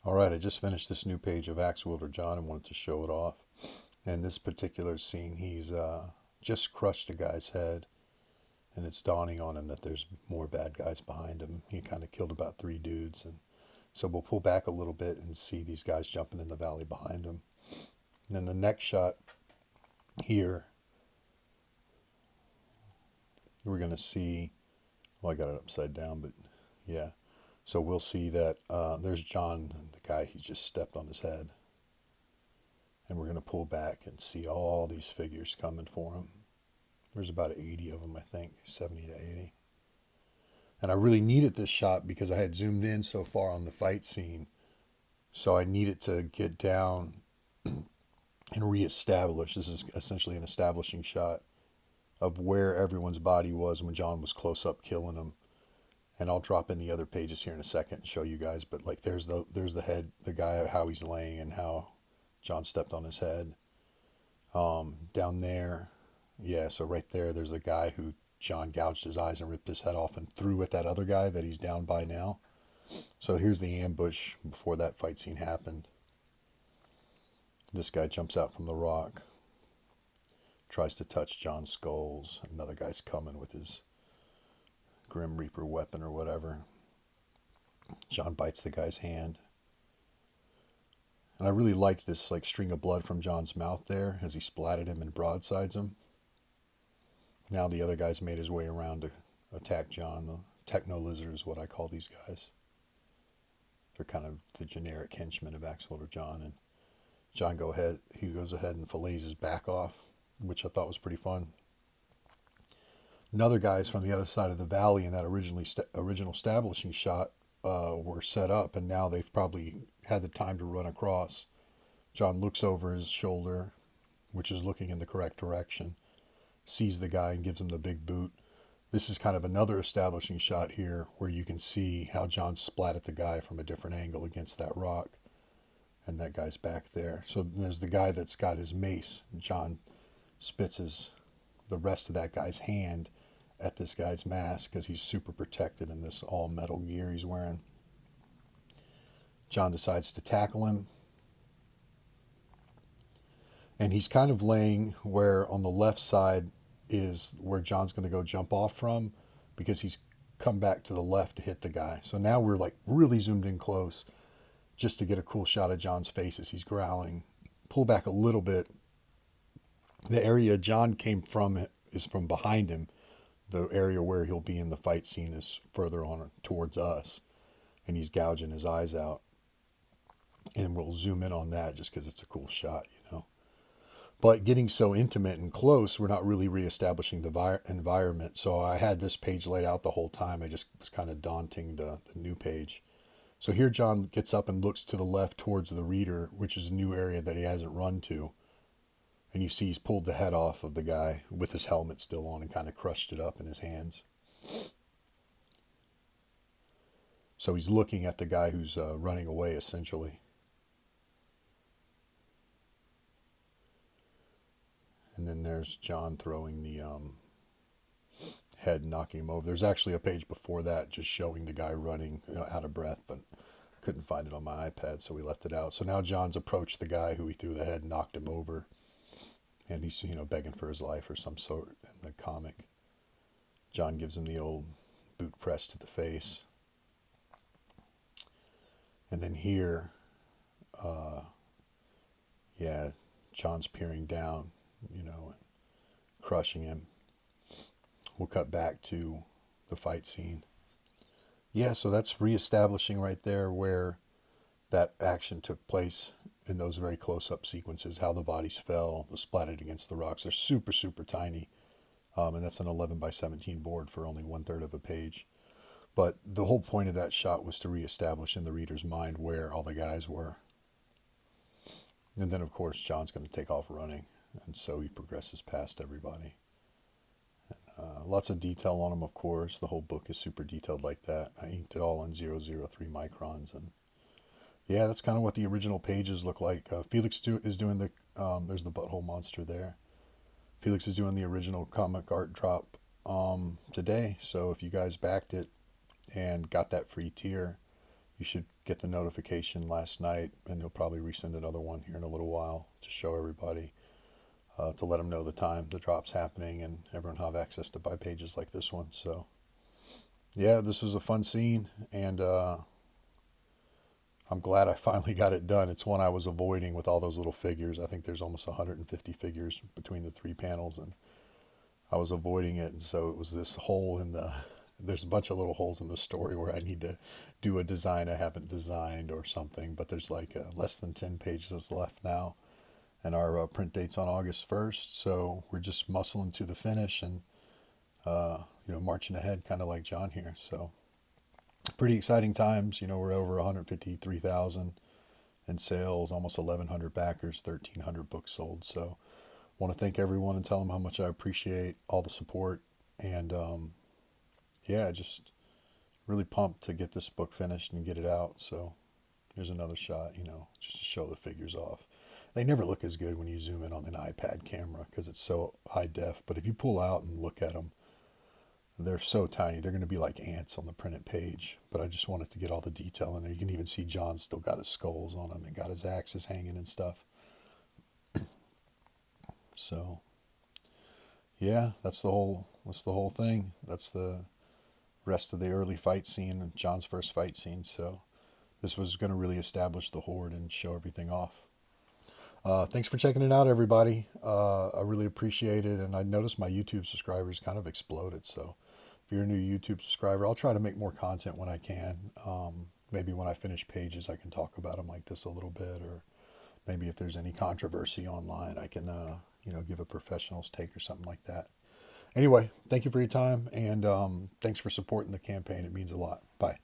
All right, I just finished this new page of Ax-Wielder Jon and wanted to show it off. And this particular scene, he's just crushed a guy's head, and it's dawning on him that there's more bad guys behind him. He kind of killed about 3 dudes, and so we'll pull back a little bit and see these guys jumping in the valley behind him. And then the next shot here, we're going to see, well, I got it upside down, but yeah. So we'll see that there's Jon, the guy, he just stepped on his head. And we're going to pull back and see all these figures coming for him. There's about 80 of them, I think, 70 to 80. And I really needed this shot because I had zoomed in so far on the fight scene. So I needed to get down and reestablish. This is essentially an establishing shot of where everyone's body was when Jon was close up killing them. And I'll drop in the other pages here in a second and show you guys. But like, there's the head, the guy, how he's laying and how Jon stepped on his head. Down there, yeah, so right there, there's a guy who Jon gouged his eyes and ripped his head off and threw at that other guy that he's down by now. So here's the ambush before that fight scene happened. This guy jumps out from the rock, tries to touch Jon's skulls. Another guy's coming with his Grim Reaper weapon or whatever. Jon bites the guy's hand. And I really like this like string of blood from Jon's mouth there as he splatted him and broadsides him. Now the other guy's made his way around to attack Jon. The techno lizard is what I call these guys. They're kind of the generic henchmen of Ax-Wielder Jon. And Jon he goes ahead and fillets his back off, which I thought was pretty fun. Another guy's from the other side of the valley in that original establishing shot were set up, and now they've probably had the time to run across. Jon looks over his shoulder, which is looking in the correct direction, sees the guy and gives him the big boot. This is kind of another establishing shot here where you can see how Jon splatted the guy from a different angle against that rock, and that guy's back there. So there's the guy that's got his mace. Jon spits the rest of that guy's hand at this guy's mask because he's super protected in this all metal gear he's wearing. Jon decides to tackle him, and he's kind of laying where on the left side is where Jon's going to go jump off from, because he's come back to the left to hit the guy. So now we're like really zoomed in close just to get a cool shot of Jon's face as he's growling. Pull back a little bit. The area Jon came from is from behind him. The area where he'll be in the fight scene is further on towards us, and he's gouging his eyes out. And we'll zoom in on that just because it's a cool shot, you know. But getting so intimate and close, we're not really reestablishing the environment. So I had this page laid out the whole time. I just was kind of daunting the new page. So here Jon gets up and looks to the left towards the reader, which is a new area that he hasn't run to. And you see he's pulled the head off of the guy with his helmet still on and kind of crushed it up in his hands. So he's looking at the guy who's running away, essentially. And then there's Jon throwing the head, knocking him over. There's actually a page before that just showing the guy running, out of breath, but couldn't find it on my iPad, so we left it out. So now Jon's approached the guy who he threw the head and knocked him over. And he's, begging for his life or some sort in the comic. Jon gives him the old boot press to the face. And then here, Jon's peering down, and crushing him. We'll cut back to the fight scene. Yeah, so that's reestablishing right there where that action took place in those very close-up sequences, how the bodies fell, the splatted against the rocks. They're super, super tiny. And that's an 11 by 17 board for only 1/3 of a page. But the whole point of that shot was to reestablish in the reader's mind where all the guys were. And then, of course, Jon's going to take off running. And so he progresses past everybody. And, lots of detail on him, of course. The whole book is super detailed like that. I inked it all on 003 microns. And yeah, that's kind of what the original pages look like. Felix is doing there's the butthole monster there. Felix is doing the original comic art drop today. So if you guys backed it and got that free tier, you should get the notification last night, and he'll probably resend another one here in a little while to show everybody, to let them know the time the drop's happening, and everyone have access to buy pages like this one. So yeah, this was a fun scene, and I'm glad I finally got it done. It's one I was avoiding with all those little figures. I think there's almost 150 figures between the 3 panels, and I was avoiding it. And so it was this hole in the, there's a bunch of little holes in the story where I need to do a design I haven't designed or something, but there's like less than 10 pages left now. And our print date's on August 1st. So we're just muscling to the finish and, marching ahead, kind of like Jon here. So pretty exciting times. We're over 153,000 in sales, almost 1,100 backers, 1,300 books sold. So want to thank everyone and tell them how much I appreciate all the support. And just really pumped to get this book finished and get it out. So here's another shot, just to show the figures off. They never look as good when you zoom in on an iPad camera because it's so high def. But if you pull out and look at them, they're so tiny. They're going to be like ants on the printed page. But I just wanted to get all the detail in there. You can even see Jon still got his skulls on him and got his axes hanging and stuff. So yeah, that's the whole thing. That's the rest of the early fight scene, Jon's first fight scene. So this was going to really establish the horde and show everything off. Thanks for checking it out, everybody. I really appreciate it. And I noticed my YouTube subscribers kind of exploded. So if you're a new YouTube subscriber, I'll try to make more content when I can. Maybe when I finish pages, I can talk about them like this a little bit. Or maybe if there's any controversy online, I can, give a professional's take or something like that. Anyway, thank you for your time. And thanks for supporting the campaign. It means a lot. Bye.